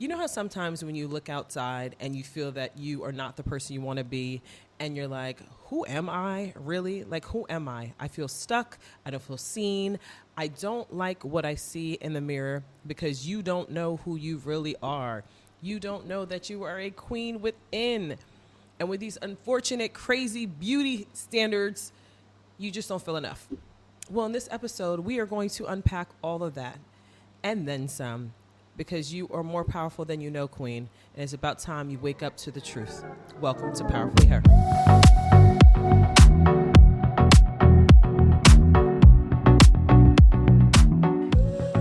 You know how sometimes when you look outside and you feel that you are not the person you want to be, and you're like, who am I really? Like, who am I? I feel stuck. I don't feel seen. I don't like what I see in the mirror because you don't know who you really are. You don't know that you are a queen within. And with these unfortunate, crazy beauty standards, you just don't feel enough. Well, in this episode, we are going to unpack all of that and then some, because you are more powerful than you know, Queen. And it's about time you wake up to the truth. Welcome to Powerfully Her.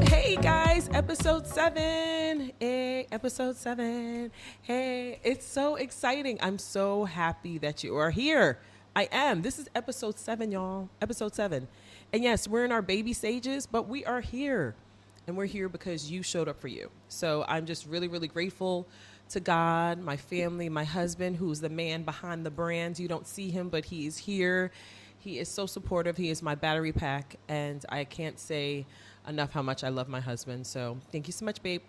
Hey guys, episode 7. Hey, episode 7. Hey, it's so exciting. I'm so happy that you are here. I am. This is episode 7, y'all. Episode 7. And yes, we're in our baby stages, but we are here. And we're here because you showed up for you. So I'm just really, really grateful to God, my family, my husband, who's the man behind the brand. You don't see him, but he is here. He is so supportive. He is my battery pack. And I can't say enough how much I love my husband. So thank you so much, babe.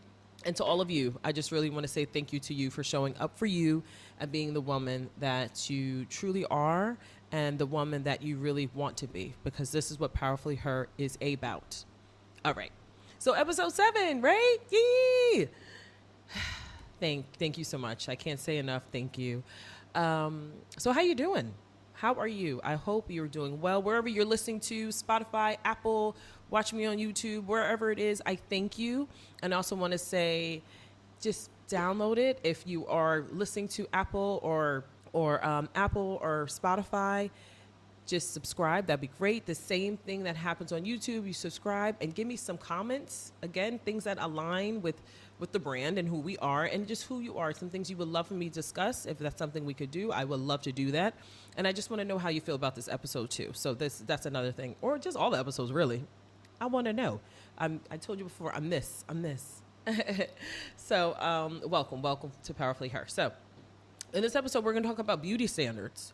And to all of you, I just really want to say thank you to you for showing up for you and being the woman that you truly are and the woman that you really want to be, because this is what Powerfully Her is about. All right. So episode 7, right? Yee! Thank you so much. I can't say enough. Thank you. So how you doing? How are you? I hope you're doing well. Wherever you're listening to, Spotify, Apple, watch me on YouTube, wherever it is, I thank you. And I also want to say, just download it. If you are listening to Apple or Apple or Spotify, just subscribe. That'd be great. The same thing that happens on YouTube. You subscribe and give me some comments. Again, things that align with the brand and who we are and just who you are. Some things you would love for me to discuss. If that's something we could do, I would love to do that. And I just want to know how you feel about this episode too. So that's another thing. Or just all the episodes, really. I want to know. I told you before, I'm this. So welcome to Powerfully Her. So in this episode, we're going to talk about beauty standards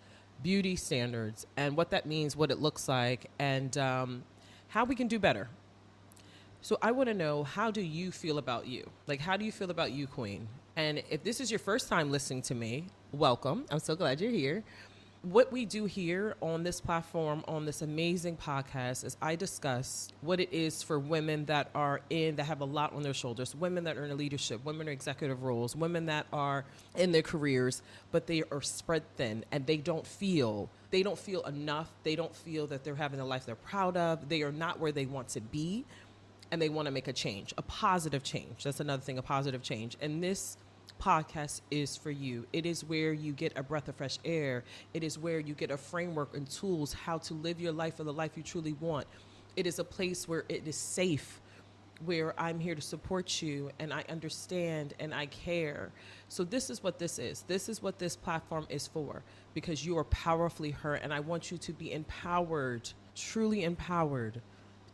and what that means, what it looks like, and how we can do better. So I want to know, how do you feel about you? Like, how do you feel about you, Queen? And if this is your first time listening to me, welcome. I'm so glad you're here. What we do here on this platform, on this amazing podcast, is I discuss what it is for women that have a lot on their shoulders, women that are in leadership, women in executive roles, women that are in their careers, but they are spread thin and they don't feel enough. They don't feel that they're having the life they're proud of. They are not where they want to be, and they want to make a change, a positive change. That's another thing, a positive change. And this podcast is for you. It is where you get a breath of fresh air. It is where you get a framework and tools how to live your life for the life you truly want. It is a place where it is safe, where I'm here to support you and I understand and I care. So this is what this is. This is what this platform is for, because you are powerfully her, and I want you to be empowered, truly empowered,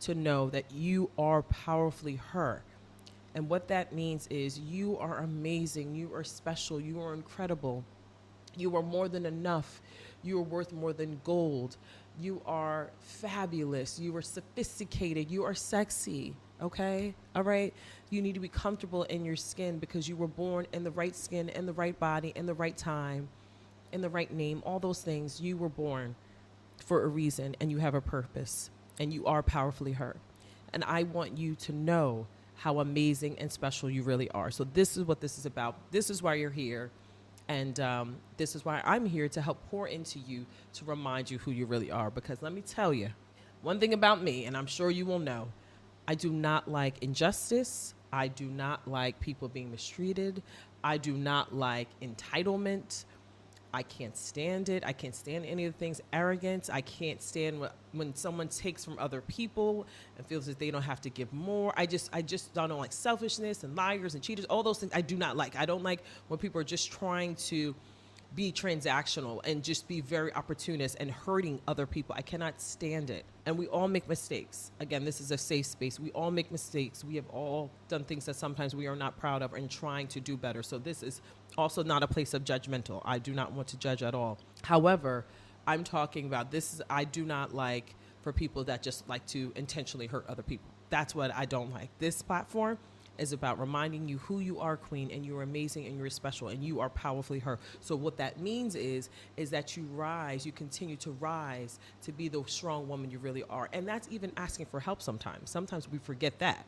to know that you are powerfully her. And what that means is you are amazing, you are special, you are incredible, you are more than enough, you are worth more than gold, you are fabulous, you are sophisticated, you are sexy, okay? All right? You need to be comfortable in your skin because you were born in the right skin, in the right body, in the right time, in the right name, all those things. You were born for a reason and you have a purpose and you are powerfully her. And I want you to know how amazing and special you really are. So this is what this is about. This is why you're here. And this is why I'm here, to help pour into you, to remind you who you really are. Because let me tell you, one thing about me, and I'm sure you will know, I do not like injustice. I do not like people being mistreated. I do not like entitlement. I can't stand it. I can't stand any of the things, arrogance. I can't stand when someone takes from other people and feels that they don't have to give more. I just don't like selfishness and liars and cheaters, all those things I do not like. I don't like when people are just trying to be transactional and just be very opportunist and hurting other people. I cannot stand it. And we all make mistakes. Again, this is a safe space. We all make mistakes. We have all done things that sometimes we are not proud of and trying to do better. So this is also not a place of judgmental. I do not want to judge at all. However, I'm talking about I do not like for people that just like to intentionally hurt other people. That's what I don't like. This platform is about reminding you who you are, queen, and you're amazing and you're special and you are powerfully her. So what that means is that you rise, you continue to rise to be the strong woman you really are. And that's even asking for help sometimes. Sometimes we forget that.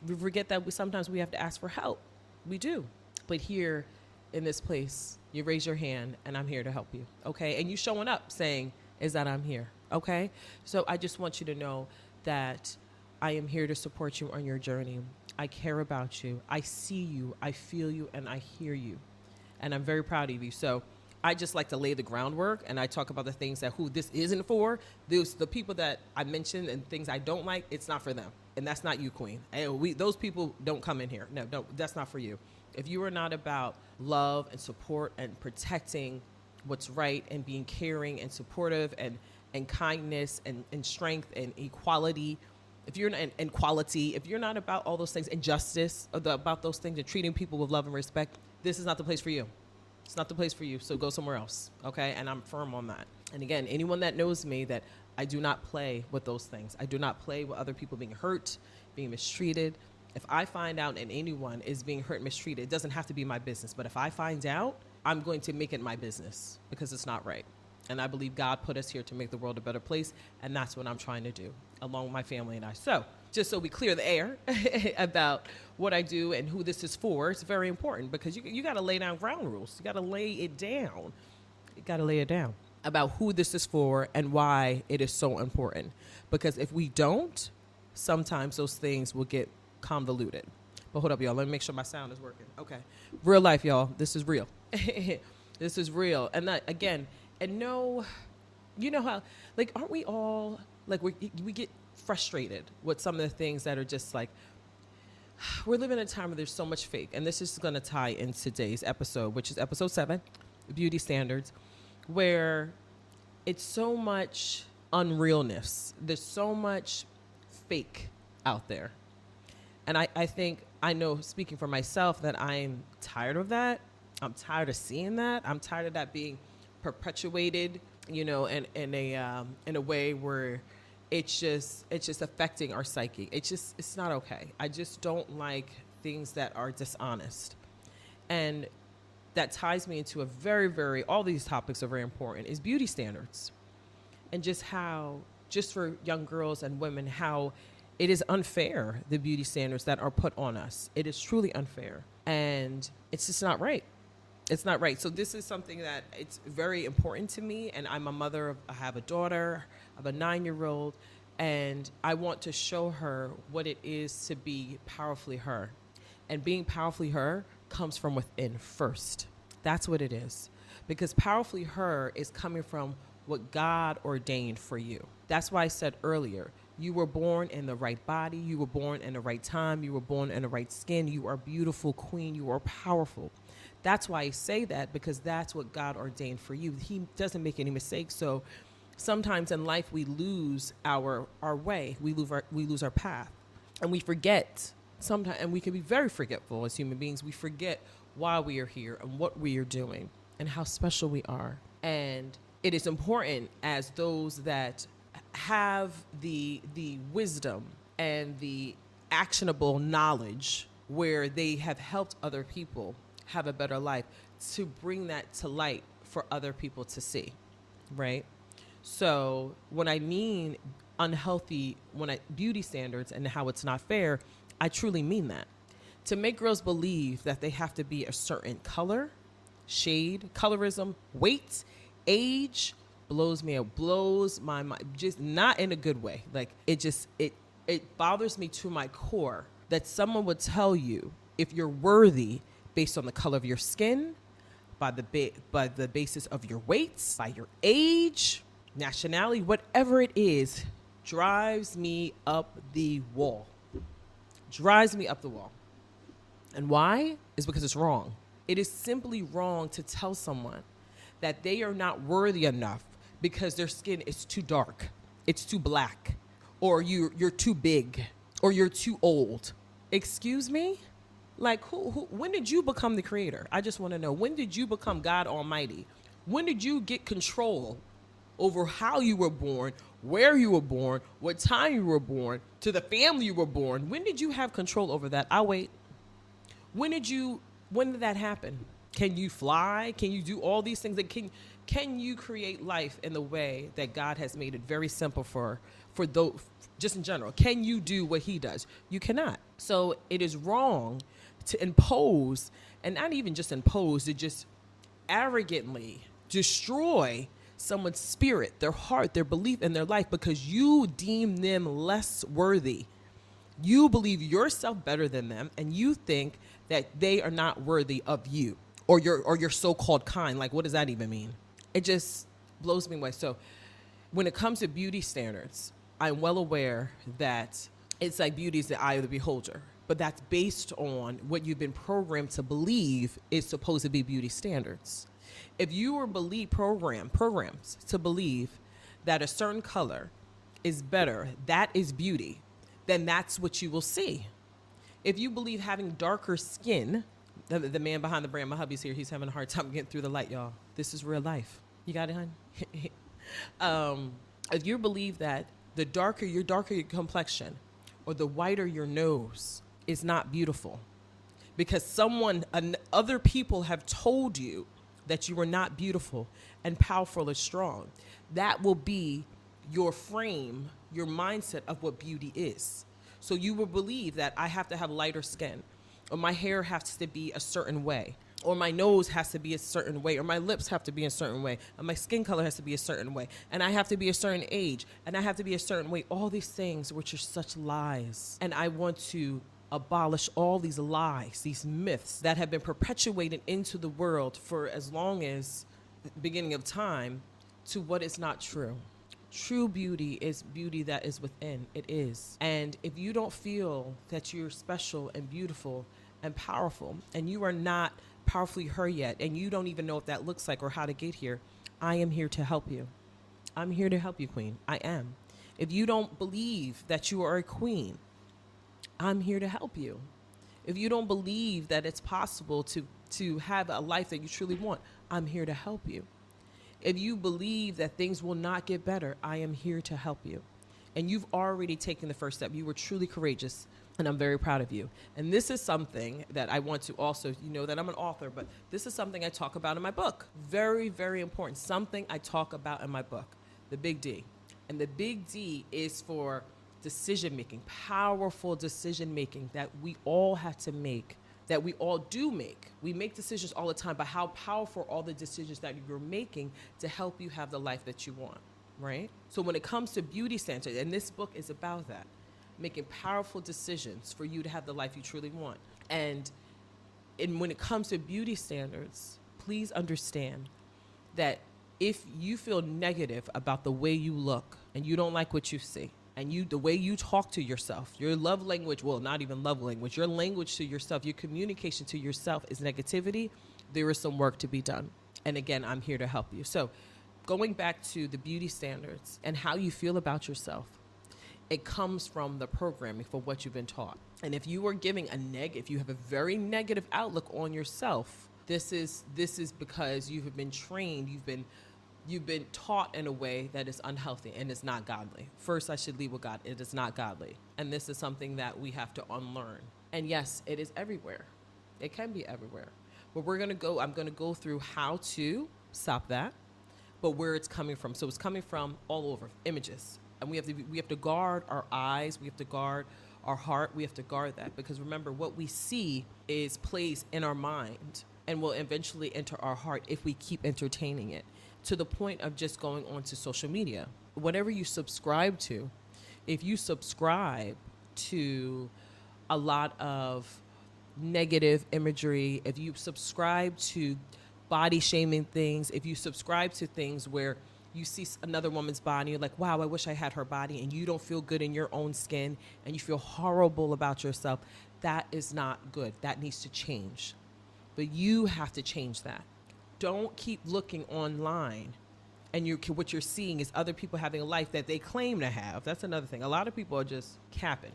We forget that sometimes we have to ask for help. We do. But here in this place, you raise your hand and I'm here to help you. Okay. And you showing up saying is that I'm here. Okay. So I just want you to know that I am here to support you on your journey. I care about you. I see you. I feel you and I hear you. And I'm very proud of you. So I just like to lay the groundwork and I talk about the things that who this isn't for. The people that I mentioned and things I don't like, it's not for them. And that's not you, queen. And those people don't come in here. No, that's not for you. If you are not about love and support and protecting what's right and being caring and supportive and kindness and strength and equality, if you're not, and quality, if you're not about all those things and justice, about those things and treating people with love and respect, this is not the place for you. It's not the place for you. So go somewhere else. Okay. And I'm firm on that. And again, anyone that knows me, that I do not play with those things. I do not play with other people being hurt, being mistreated. If I find out and anyone is being hurt and mistreated, it doesn't have to be my business. But if I find out, I'm going to make it my business because it's not right. And I believe God put us here to make the world a better place. And that's what I'm trying to do along with my family and I. So just so we clear the air about what I do and who this is for, it's very important because you got to lay down ground rules. You got to lay it down. You got to lay it down about who this is for and why it is so important. Because if we don't, sometimes those things will get convoluted. But hold up, y'all. Let me make sure my sound is working. Okay. Real life, y'all. This is real. This is real. And that, again, and no, you know how, like, aren't we all, like, we get frustrated with some of the things that are just like, we're living in a time where there's so much fake. And this is going to tie in today's episode, which is episode 7, beauty standards, where it's so much unrealness. There's so much fake out there. And I think, I know, speaking for myself, that I'm tired of that. I'm tired of seeing that. I'm tired of that being perpetuated, you know, in a way where it's just affecting our psyche. It's not okay. I just don't like things that are dishonest. And that ties me into a very, very, all these topics are very important, is beauty standards. And just how, just for young girls and women, how it is unfair, the beauty standards that are put on us. It is truly unfair. And it's just not right. It's not right. So this is something that it's very important to me. And I'm a mother. I have a daughter. I have a 9-year-old. And I want to show her what it is to be powerfully her. And being powerfully her comes from within first. That's what it is. Because powerfully her is coming from what God ordained for you. That's why I said earlier, you were born in the right body. You were born in the right time. You were born in the right skin. You are beautiful, queen. You are powerful. That's why I say that, because that's what God ordained for you. He doesn't make any mistakes. So sometimes in life we lose our way. We lose our path. And we forget sometimes, and we can be very forgetful as human beings. We forget why we are here and what we are doing and how special we are. And it is important, as those that have the wisdom and the actionable knowledge where they have helped other people have a better life, to bring that to light for other people to see, right? So when I mean unhealthy, beauty standards and how it's not fair, I truly mean that. To make girls believe that they have to be a certain color, shade, colorism, weight, age, blows my mind, just not in a good way. Like it bothers me to my core that someone would tell you if you're worthy based on the color of your skin, by the basis of your weight, by your age, nationality, whatever it is, drives me up the wall. Drives me up the wall. And why? Is because it's wrong. It is simply wrong to tell someone that they are not worthy enough because their skin is too dark, it's too black, or you're too big, or you're too old. Excuse me? Like, when did you become the creator? I just want to know, when did you become God Almighty? When did you get control over how you were born, where you were born, what time you were born, to the family you were born. When did you have control over that? I'll wait. When did that happen? Can you fly? Can you do all these things? Can you create life in the way that God has made it very simple for those, just in general? Can you do what he does? You cannot. So it is wrong to impose, and not even just impose, to just arrogantly destroy someone's spirit, their heart, their belief in their life because you deem them less worthy. You believe yourself better than them, and you think that they are not worthy of you or your so-called kind. Like, what does that even mean? It just blows me away. So when it comes to beauty standards, I'm well aware that it's like beauty is the eye of the beholder, but that's based on what you've been programmed to believe is supposed to be beauty standards. If you were programs to believe that a certain color is better, that is beauty, then that's what you will see. If you believe having darker skin, the man behind the brand, my hubby's here, he's having a hard time getting through the light, y'all. This is real life. You got it, hon? If you believe that the darker your complexion or the whiter your nose is not beautiful because other people have told you that you are not beautiful and powerful or strong, that will be your frame, your mindset of what beauty is. So you will believe that I have to have lighter skin, or my hair has to be a certain way, or my nose has to be a certain way, or my lips have to be a certain way, and my skin color has to be a certain way, and I have to be a certain age, and I have to be a certain way. All these things which are such lies. And I want to abolish all these lies, these myths that have been perpetuated into the world for as long as the beginning of time, to what is not true. True beauty is beauty that is within. It is. And if you don't feel that you're special and beautiful and powerful, and you are not powerfully her yet, and you don't even know what that looks like or how to get here, I am here to help you. I'm here to help you, queen. I am. If you don't believe that you are a queen, I'm here to help you. If you don't believe that it's possible to have a life that you truly want, I'm here to help you. If you believe that things will not get better, I am here to help you. And you've already taken the first step. You were truly courageous, and I'm very proud of you. And this is something that I want to also, you know that I'm an author, but this is something I talk about in my book. Very, very important. Something I talk about in my book, the big D. And the big D is for decision-making, powerful decision-making that we all have to make, that we all do make. We make decisions all the time, but how powerful are all the decisions that you're making to help you have the life that you want, right? So when it comes to beauty standards, and this book is about that, making powerful decisions for you to have the life you truly want. And when it comes to beauty standards, please understand that if you feel negative about the way you look and you don't like what you see, and the way you talk to yourself, your love language, well, not even love language, your language to yourself, your communication to yourself is negativity, there is some work to be done. And again, I'm here to help you. So going back to the beauty standards and how you feel about yourself, it comes from the programming for what you've been taught. And if you are giving if you have a very negative outlook on yourself, this is because you have been trained, you've been taught in a way that is unhealthy and is not godly. First, I should lead with God. It is not godly. And this is something that we have to unlearn. And yes, it is everywhere. It can be everywhere. But I'm going to go through how to stop that, but where it's coming from. So it's coming from all over, images. And we have to guard our eyes. We have to guard our heart. We have to guard that, because remember, what we see is placed in our mind and will eventually enter our heart if we keep entertaining it, to the point of just going on to social media. Whatever you subscribe to, if you subscribe to a lot of negative imagery, if you subscribe to body shaming things, if you subscribe to things where you see another woman's body, you're like, wow, I wish I had her body, and you don't feel good in your own skin and you feel horrible about yourself, that is not good. That needs to change. But you have to change that. Don't keep looking online and what you're seeing is other people having a life that they claim to have. That's another thing. A lot of people are just capping.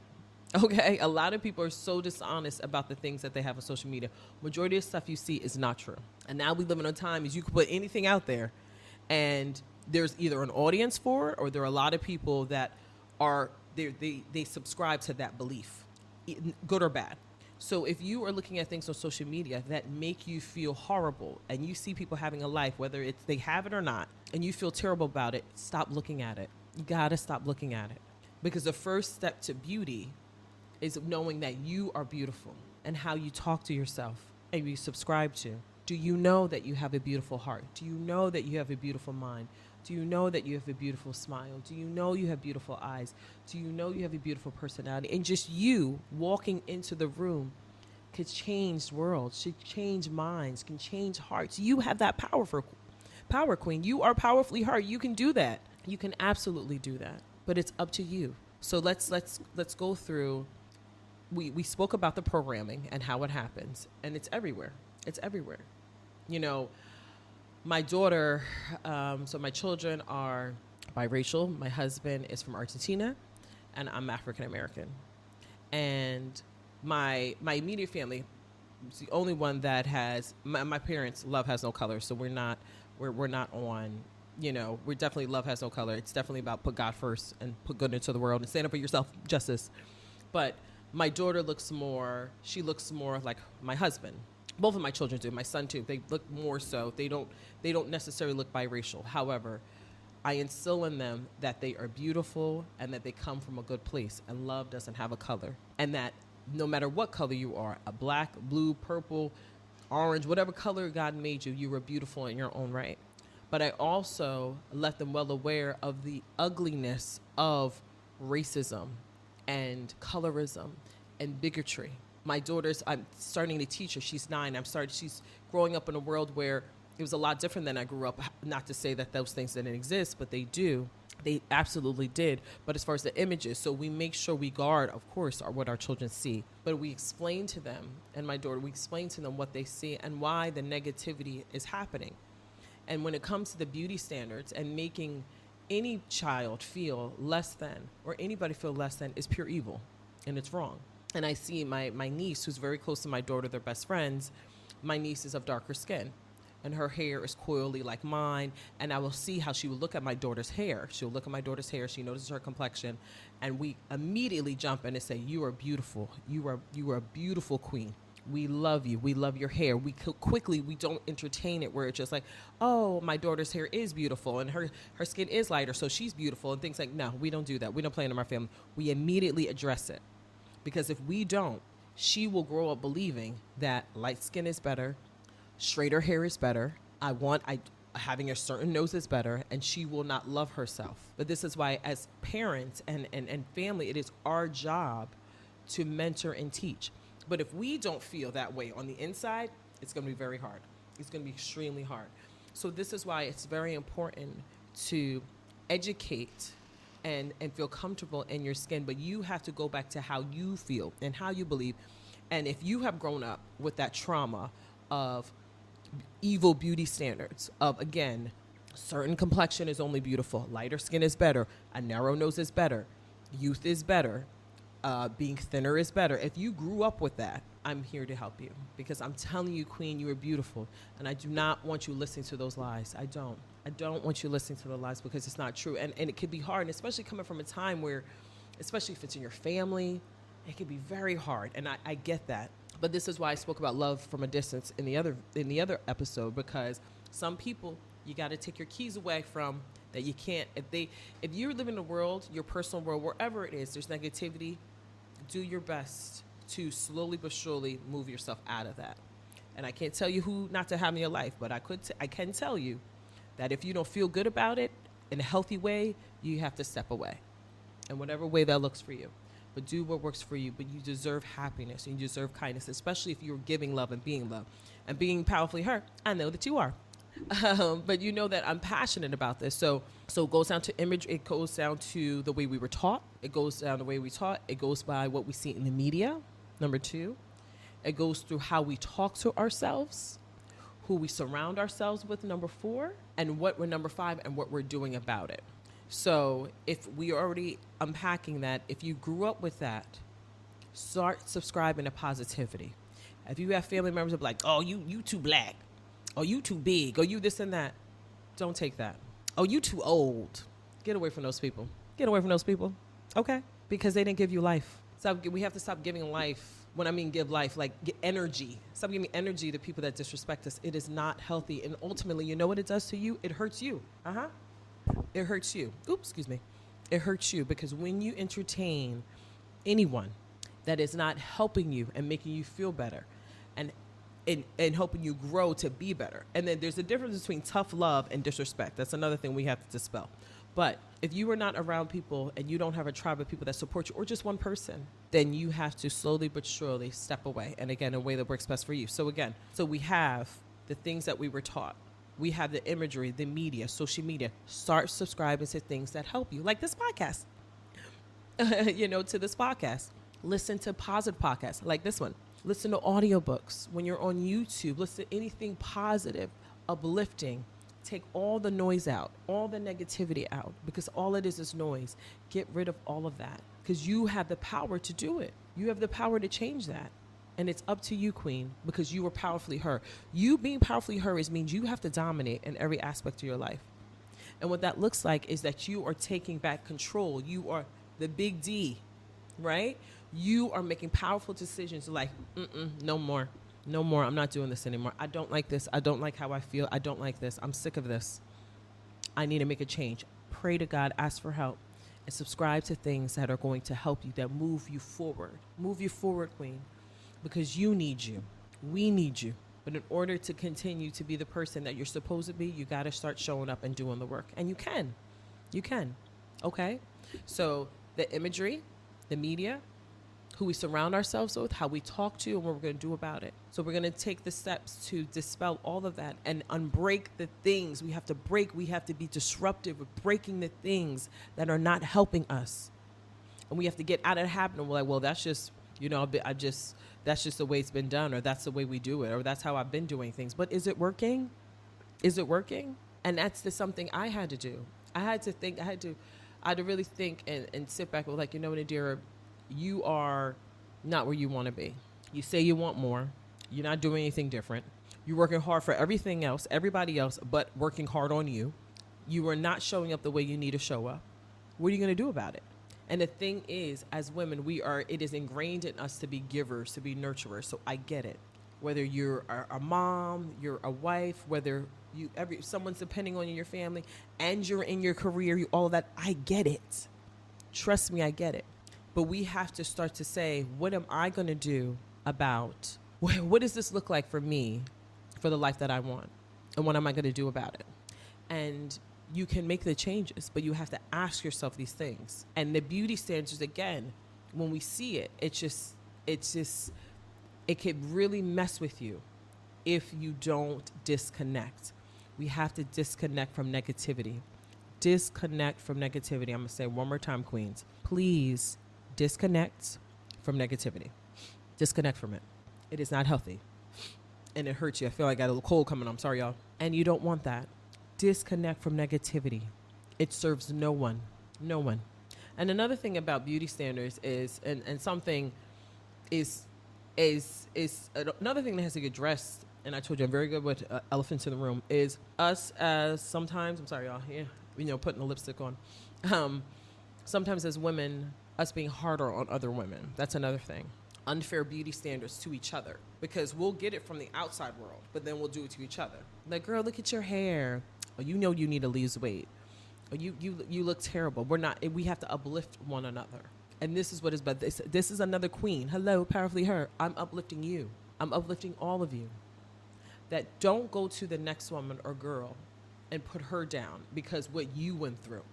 Okay? A lot of people are so dishonest about the things that they have on social media. Majority of stuff you see is not true. And now we live in a time as you can put anything out there and there's either an audience for it, or there are a lot of people that are they subscribe to that belief, good or bad. So if you are looking at things on social media that make you feel horrible, and you see people having a life, whether it's they have it or not, and you feel terrible about it, stop looking at it. You gotta stop looking at it, because the first step to beauty is knowing that you are beautiful, and how you talk to yourself and you subscribe to. Do you know that you have a beautiful heart? Do you know that you have a beautiful mind? Do you know that you have a beautiful smile? Do you know you have beautiful eyes? Do you know you have a beautiful personality? And just you walking into the room could change worlds, should change minds, can change hearts. You have that power, queen. You are powerfully hurt. You can do that. You can absolutely do that. But it's up to you. So let's go through. We spoke about the programming and how it happens, and it's everywhere. It's everywhere. You know, my daughter, so my children are biracial. My husband is from Argentina, and I'm African American. And my immediate family is the only one that has, my parents, love has no color. So we're not on, you know, we're definitely love has no color. It's definitely about put God first and put good into the world and stand up for yourself, justice. But my daughter looks more like my husband. Both of my children do. My son too. They look more so. They don't necessarily look biracial. However, I instill in them that they are beautiful and that they come from a good place, and love doesn't have a color, and that no matter what color you are, a black, blue, purple, orange, whatever color God made you, you are beautiful in your own right. But I also let them well aware of the ugliness of racism and colorism and bigotry. My daughter's, I'm starting to teach her. She's 9. She's growing up in a world where it was a lot different than I grew up. Not to say that those things didn't exist, but they do. They absolutely did. But as far as the images, so we make sure we guard, of course, what our children see. But we explain to them, and my daughter, we explain to them what they see and why the negativity is happening. And when it comes to the beauty standards and making any child feel less than, or anybody feel less than, is pure evil, and it's wrong. And I see my niece, who's very close to my daughter, they're best friends. My niece is of darker skin, and her hair is coily like mine. And I will see how she will look at my daughter's hair. She'll look at my daughter's hair. She notices her complexion, and we immediately jump in and say, "You are beautiful. You are a beautiful queen. We love you. We love your hair." We don't entertain it where it's just like, "Oh, my daughter's hair is beautiful and her skin is lighter, so she's beautiful," and things like. No, we don't do that. We don't play it in our family. We immediately address it, because if we don't, she will grow up believing that light skin is better, straighter hair is better. Having a certain nose is better, and she will not love herself. But this is why, as parents and family, it is our job to mentor and teach. But if we don't feel that way on the inside, it's going to be very hard. It's going to be extremely hard. So this is why it's very important to educate and feel comfortable in your skin. But you have to go back to how you feel and how you believe. And if you have grown up with that trauma of evil beauty standards of, again, certain complexion is only beautiful, lighter skin is better, a narrow nose is better, youth is better, being thinner is better. If you grew up with that, I'm here to help you, because I'm telling you, queen, you are beautiful. And I do not want you listening to those lies. I don't want you listening to the lies, because it's not true. And it could be hard, and especially coming from a time where, especially if it's in your family, it can be very hard. And I get that. But this is why I spoke about love from a distance in the other episode, because some people you got to take your keys away from, that you can't, if you're living in a world, your personal world, wherever it is, there's negativity, do your best to slowly but surely move yourself out of that. And I can't tell you who not to have in your life, but I can tell you that if you don't feel good about it in a healthy way, you have to step away, in whatever way that looks for you. But do what works for you. But you deserve happiness, and you deserve kindness, especially if you're giving love and being loved and being powerfully hurt. I know that you are. But you know that I'm passionate about this. So it goes down to image. It goes down to the way we were taught. It goes down the way we taught. It goes by what we see in the media. Number 2, it goes through how we talk to ourselves, who we surround ourselves with. Number 4, and what we're number 5, and what we're doing about it. So if we are already unpacking that, if you grew up with that, start subscribing to positivity. If you have family members that be like, "Oh, you too black," or "You too big," or "You this and that," don't take that. Oh, you too old. Get away from those people. Get away from those people. Okay? Because they didn't give you life. So we have to stop giving life. When I mean give life, like get energy. Stop giving energy to people that disrespect us. It is not healthy. And ultimately, you know what it does to you? It hurts you. It hurts you. Oops, excuse me. It hurts you because when you entertain anyone that is not helping you and making you feel better and helping you grow to be better. And then there's a difference between tough love and disrespect. That's another thing we have to dispel. But if you are not around people and you don't have a tribe of people that support you or just one person, then you have to slowly but surely step away. And again, in a way that works best for you. So we have the things that we were taught. We have the imagery, the media, social media. Start subscribing to things that help you, like this podcast. To this podcast. Listen to positive podcasts like this one. Listen to audiobooks. When you're on YouTube, listen to anything positive, uplifting. Take all the noise out, all the negativity out, because all it is noise. Get rid of all of that because you have the power to do it. You have the power to change that. And it's up to you, Queen, because you are powerfully her. You being powerfully her means you have to dominate in every aspect of your life. And what that looks like is that you are taking back control. You are the big D, right? You are making powerful decisions like, no more. No more. I'm not doing this anymore. I don't like this. I don't like how I feel. I don't like this. I'm sick of this. I need to make a change. Pray to God, ask for help, and subscribe to things that are going to help you, that move you forward. Move you forward, Queen, because you need you. We need you. But in order to continue to be the person that you're supposed to be, you got to start showing up and doing the work. And you can. You can. Okay? So the imagery, the media, who we surround ourselves with, how we talk to, and what we're going to do about it. So we're going to take the steps to dispel all of that and unbreak the things we have to break. We have to be disruptive with breaking the things that are not helping us. And we have to get out of the habit. And we're like, well, that's just, that's just the way it's been done, or that's the way we do it, or that's how I've been doing things. But is it working? Is it working? And that's something I had to do. I had to really think and sit back and like, Nadira, you are not where you want to be. You say you want more. You're not doing anything different. You're working hard for everything else, everybody else, but working hard on you. You are not showing up the way you need to show up. What are you going to do about it? And the thing is, as women, it is ingrained in us to be givers, to be nurturers. So I get it. Whether you're a mom, you're a wife, whether someone's depending on you in your family, and you're in your career, all of that, I get it. Trust me, I get it. But we have to start to say, what am I going to do about, what does this look like for me, for the life that I want? And what am I going to do about it? And you can make the changes, but you have to ask yourself these things. And the beauty standards, again, when we see it, it could really mess with you if you don't disconnect. We have to disconnect from negativity. Disconnect from negativity. I'm going to say one more time, Queens. Please disconnect from negativity. Disconnect from it. It is not healthy. And it hurts you. I feel like I got a little cold coming on. I'm sorry, y'all. And you don't want that. Disconnect from negativity. It serves no one. No one. And another thing about beauty standards is, and something is another thing that has to get addressed, and I told you I'm very good with elephants in the room, is us as sometimes, I'm sorry, y'all, yeah, putting the lipstick on. Sometimes as women, us being harder on other women. That's another thing. Unfair beauty standards to each other, because we'll get it from the outside world, but then we'll do it to each other. Like, girl, look at your hair. Or you need to lose weight. Or you look terrible. We have to uplift one another. And this is what is, but this is another queen. Hello, powerfully her. I'm uplifting you. I'm uplifting all of you. That don't go to the next woman or girl and put her down because what you went through.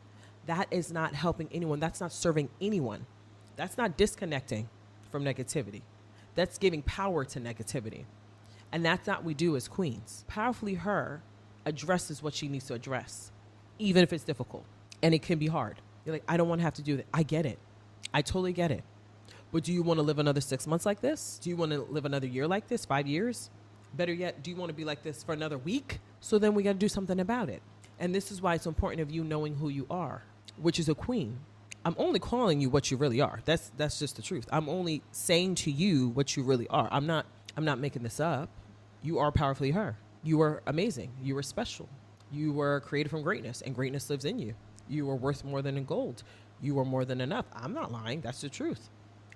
That is not helping anyone. That's not serving anyone. That's not disconnecting from negativity. That's giving power to negativity. And that's not what we do as queens. Powerfully her addresses what she needs to address, even if it's difficult. And it can be hard. You're like, I don't want to have to do that. I get it. I totally get it. But do you want to live another 6 months like this? Do you want to live another year like this? 5 years? Better yet, do you want to be like this for another week? So then we got to do something about it. And this is why it's important of you knowing who you are, which is a queen. I'm only calling you what you really are. That's just the truth. I'm only saying to you what you really are. I'm not making this up. You are powerfully her. You are amazing. You are special. You were created from greatness, and greatness lives in you. You are worth more than in gold. You are more than enough. I'm not lying. That's the truth.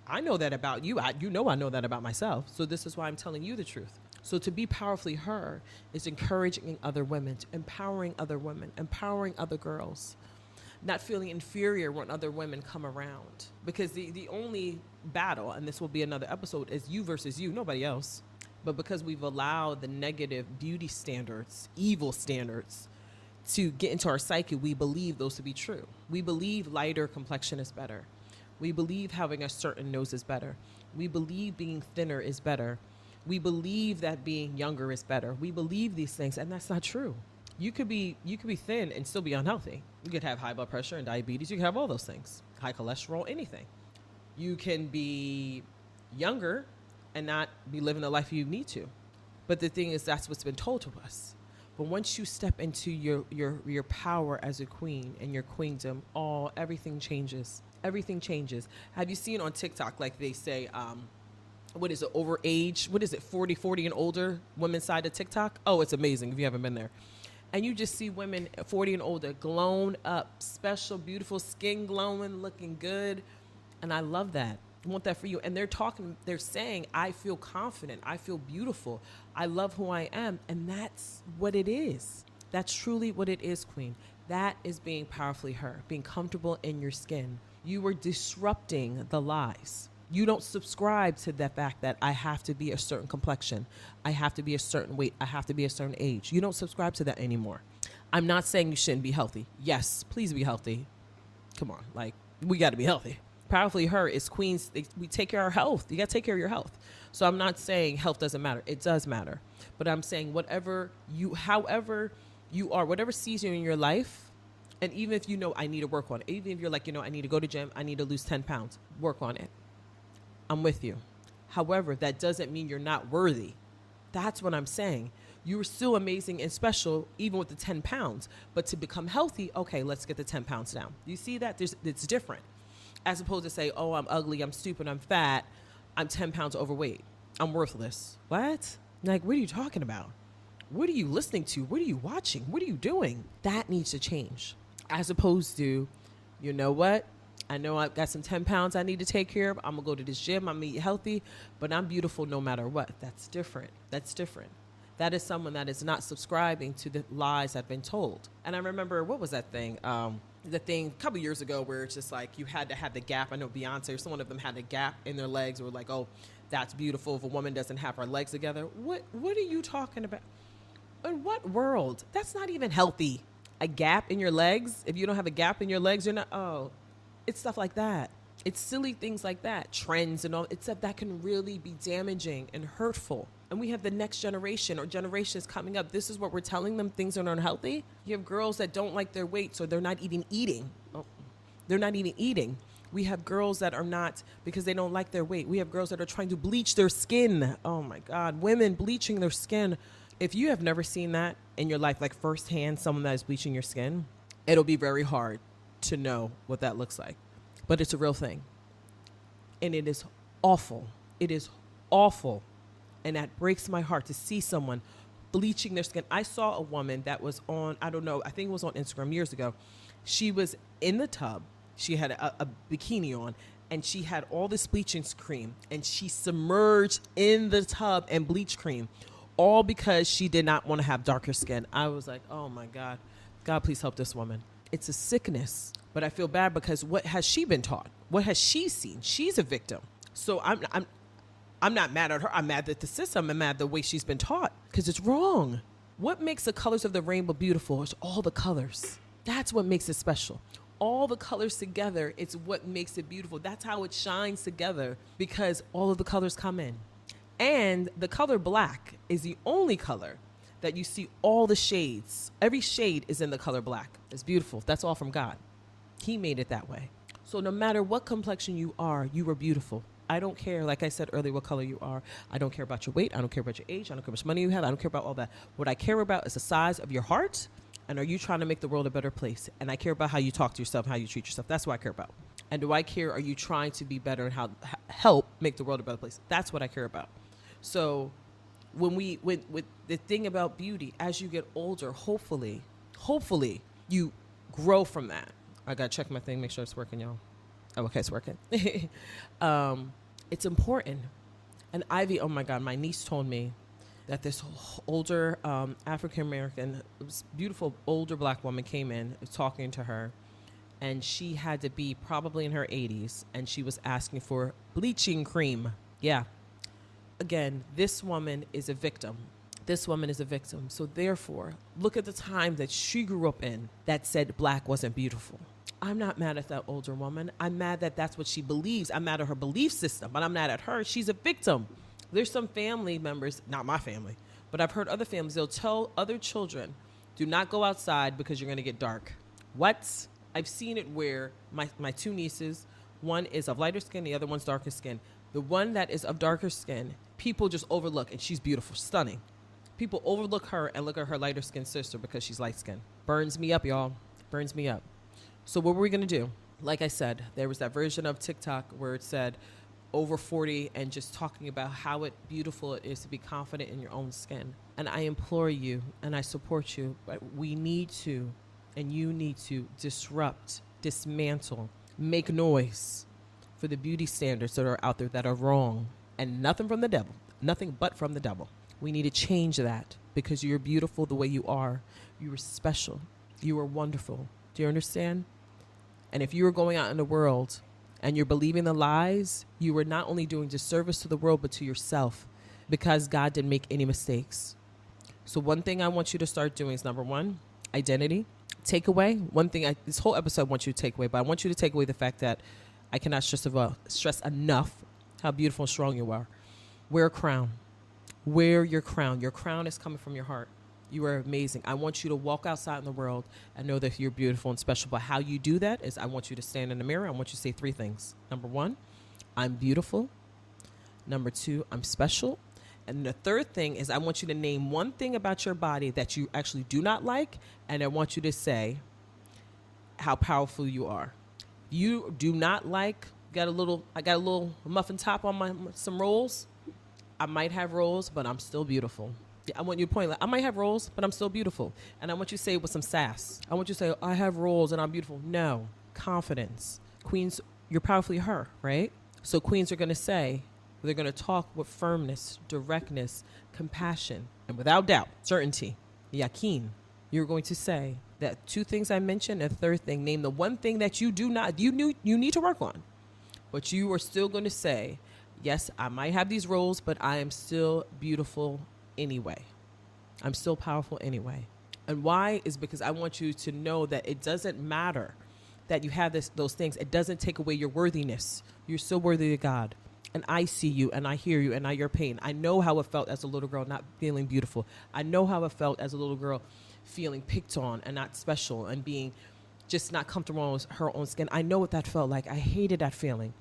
I know that about you. I know that about myself. So this is why I'm telling you the truth. So to be powerfully her is encouraging other women, empowering other girls, not feeling inferior when other women come around. Because the only battle, and this will be another episode, is you versus you, nobody else. But because we've allowed the negative beauty standards, evil standards, to get into our psyche, we believe those to be true. We believe lighter complexion is better. We believe having a certain nose is better. We believe being thinner is better. We believe that being younger is better. We believe these things, and that's not true. You could be thin and still be unhealthy. You could have high blood pressure and diabetes. You could have all those things. High cholesterol, anything. You can be younger and not be living the life you need to. But the thing is, that's what's been told to us. But once you step into your power as a queen and your queendom, everything changes. Everything changes. Have you seen on TikTok, like they say, what is it, over age? What is it, 40 and older, women's side of TikTok? Oh, it's amazing if you haven't been there. And you just see women 40 and older, glowed up, special, beautiful skin glowing, looking good. And I love that. I want that for you. And they're saying, I feel confident. I feel beautiful. I love who I am. And that's what it is. That's truly what it is, queen. That is being powerfully her, being comfortable in your skin. You are disrupting the lies. You don't subscribe to the fact that I have to be a certain complexion. I have to be a certain weight. I have to be a certain age. You don't subscribe to that anymore. I'm not saying you shouldn't be healthy. Yes, please be healthy. Come on, we got to be healthy. Powerfully her is queens. We take care of our health. You got to take care of your health. So I'm not saying health doesn't matter. It does matter. But I'm saying however you are, whatever season in your life, and even if I need to work on it, even if you're like, I need to go to gym, I need to lose 10 pounds, work on it. I'm with you. However, that doesn't mean you're not worthy. That's what I'm saying. You're still amazing and special, even with the 10 pounds. But to become healthy, okay, let's get the 10 pounds down. You see that? It's different. As opposed to say, oh, I'm ugly, I'm stupid, I'm fat, I'm 10 pounds overweight, I'm worthless. What? What are you talking about? What are you listening to? What are you watching? What are you doing? That needs to change. As opposed to, you know what? I know I've got some 10 pounds I need to take care of. I'm going to go to this gym. I'm going to eat healthy, but I'm beautiful no matter what. That's different. That's different. That is someone that is not subscribing to the lies I've been told. And I remember, what was that thing? The thing a couple years ago where it's just like you had to have the gap. I know Beyonce or someone of them had a gap in their legs. Or like, oh, that's beautiful if a woman doesn't have her legs together. What are you talking about? In what world? That's not even healthy. A gap in your legs? If you don't have a gap in your legs, you're not, oh. It's stuff like that. It's silly things like that. Trends and all. It's stuff that can really be damaging and hurtful. And we have the next generation or generations coming up. This is what we're telling them, things are unhealthy. You have girls that don't like their weight, so they're not even eating. Oh, they're not even eating. We have girls that are not, because they don't like their weight. We have girls that are trying to bleach their skin. Oh my God, women bleaching their skin. If you have never seen that in your life, like firsthand, someone that is bleaching your skin, it'll be very hard to know what that looks like. But it's a real thing. And it is awful. It is awful. And that breaks my heart to see someone bleaching their skin. I saw a woman that was on, I don't know, I think it was on Instagram years ago. She was in the tub. She had a bikini on, and she had all this bleaching cream, and she submerged in the tub and bleach cream, all because she did not want to have darker skin. I was like, oh my God, God, please help this woman. It's a sickness, but I feel bad because what has she been taught? What has she seen? She's a victim. So I'm not mad at her. I'm mad at the system. I'm mad at the way she's been taught because it's wrong. What makes the colors of the rainbow beautiful is all the colors. That's what makes it special. All the colors together, it's what makes it beautiful. That's how it shines together because all of the colors come in. And the color black is the only color that you see all the shades. Every shade is in the color black. It's beautiful. That's all from God. He made it that way. So no matter what complexion you are beautiful. I don't care, like I said earlier, what color you are. I don't care about your weight. I don't care about your age. I don't care how much money you have. I don't care about all that. What I care about is the size of your heart, and are you trying to make the world a better place? And I care about how you talk to yourself, how you treat yourself. That's what I care about. And do I care, are you trying to be better and how help make the world a better place? That's what I care about. So with the thing about beauty, as you get older, hopefully hopefully you grow from that. I got to check my thing, make sure it's working, y'all. Oh, okay, it's working. It's important. And Ivy, oh my God, my niece told me that this older African-American, beautiful older black woman came in talking to her, and she had to be probably in her 80s, and she was asking for bleaching cream. Yeah. Again, this woman is a victim. This woman is a victim. So therefore, look at the time that she grew up in that said black wasn't beautiful. I'm not mad at that older woman. I'm mad that that's what she believes. I'm mad at her belief system, but I'm mad at her. She's a victim. There's some family members, not my family, but I've heard other families, they'll tell other children, do not go outside because you're going to get dark. What? I've seen it where my two nieces, one is of lighter skin, the other one's darker skin. The one that is of darker skin, people just overlook, and she's beautiful, stunning. People overlook her and look at her lighter skinned sister because she's light skinned. Burns me up, y'all. Burns me up. So what were we going to do? Like I said, there was that version of TikTok where it said over 40 and just talking about how beautiful it is to be confident in your own skin. And I implore you and I support you, but we need to, and you need to disrupt, dismantle, make noise for the beauty standards that are out there that are wrong, and nothing from the devil, nothing but from the devil. We need to change that because you're beautiful the way you are. You are special. You are wonderful. Do you understand? And if you are going out in the world and you're believing the lies, you are not only doing disservice to the world, but to yourself, because God didn't make any mistakes. So one thing I want you to start doing is, number one, identity. Takeaway. One thing this whole episode I want you to take away, but I want you to take away the fact that I cannot stress enough how beautiful and strong you are. Wear a crown. Wear your crown. Your crown is coming from your heart. You are amazing. I want you to walk outside in the world and know that you're beautiful and special. But how you do that is I want you to stand in the mirror. I want you to say three things. Number one, I'm beautiful. Number two, I'm special. And the third thing is I want you to name one thing about your body that you actually do not like. And I want you to say how powerful you are. You do not like, I got a little muffin top on some rolls. I might have rolls, but I'm still beautiful. I want you to point, I might have rolls, but I'm still beautiful. And I want you to say it with some sass. I want you to say, I have rolls and I'm beautiful. No, confidence. Queens, you're powerfully her, right? So queens are going to say, they're going to talk with firmness, directness, compassion, and without doubt, certainty, yakin. You're going to say that two things I mentioned, and a third thing, name the one thing that you need to work on. But you are still going to say, yes, I might have these roles, but I am still beautiful anyway. I'm still powerful anyway. And why is because I want you to know that it doesn't matter that you have those things. It doesn't take away your worthiness. You're still worthy of God. And I see you and I hear you and I your pain. I know how it felt as a little girl not feeling beautiful. I know how it felt as a little girl feeling picked on and not special and being just not comfortable with her own skin. I know what that felt like. I hated that feeling.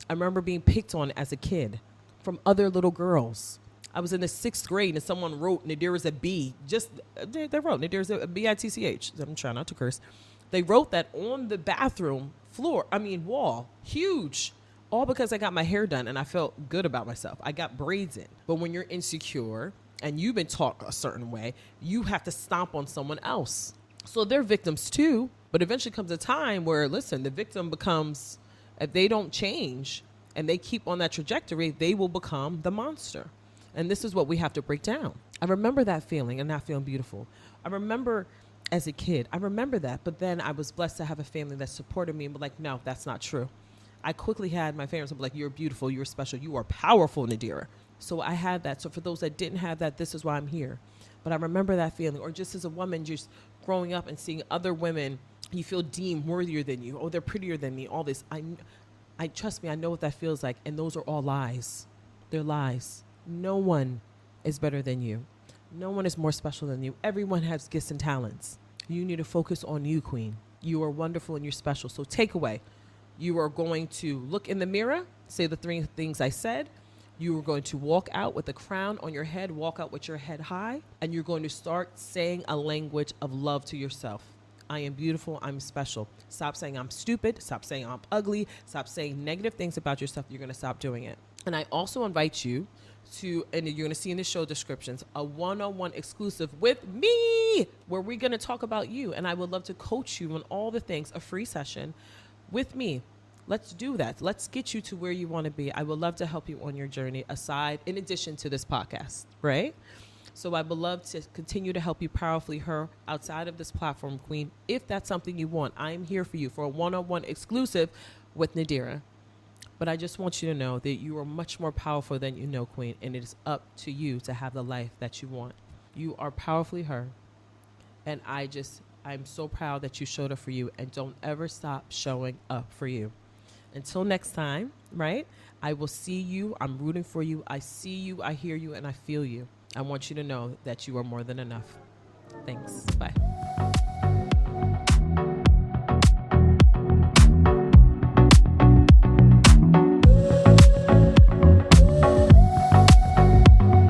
I remember being picked on as a kid from other little girls. I was in the 6th grade and someone wrote Nadira's a B. They wrote Nadira's a B-I-T-C-H. I'm trying not to curse. They wrote that on the bathroom wall. Huge. All because I got my hair done and I felt good about myself. I got braids in. But when you're insecure and you've been taught a certain way, you have to stomp on someone else. So they're victims too. But eventually comes a time where, listen, the victim becomes, if they don't change and they keep on that trajectory, they will become the monster. And this is what we have to break down. I remember that feeling and not feeling beautiful. I remember as a kid, I remember that. But then I was blessed to have a family that supported me and was like, no, that's not true. I quickly had my parents be like, you're beautiful, you're special, you are powerful, Nadira. So I had that. So for those that didn't have that, this is why I'm here. But I remember that feeling. Or just as a woman, just growing up and seeing other women, you feel deemed worthier than you. Oh, they're prettier than me, all this. I trust me, I know what that feels like. And those are all lies. They're lies. No one is better than you. No one is more special than you. Everyone has gifts and talents. You need to focus on you, queen. You are wonderful and you're special. So take away. You are going to look in the mirror, say the 3 things I said. You are going to walk out with a crown on your head, walk out with your head high, and you're going to start saying a language of love to yourself. I am beautiful. I'm special. Stop saying I'm stupid. Stop saying I'm ugly. Stop saying negative things about yourself. You're going to stop doing it. And I also invite you to, and you're going to see in the show descriptions, a one-on-one exclusive with me where we're going to talk about you. And I would love to coach you on all the things, a free session with me. Let's do that. Let's get you to where you want to be. I would love to help you on your journey in addition to this podcast, right? So I would love to continue to help you powerfully her outside of this platform, Queen. If that's something you want, I am here for you for a one-on-one exclusive with Nadira. But I just want you to know that you are much more powerful than you know, Queen, and it is up to you to have the life that you want. You are powerfully her, and I'm so proud that you showed up for you, and don't ever stop showing up for you. Until next time, right? I will see you. I'm rooting for you. I see you, I hear you, and I feel you. I want you to know that you are more than enough. Thanks. Bye.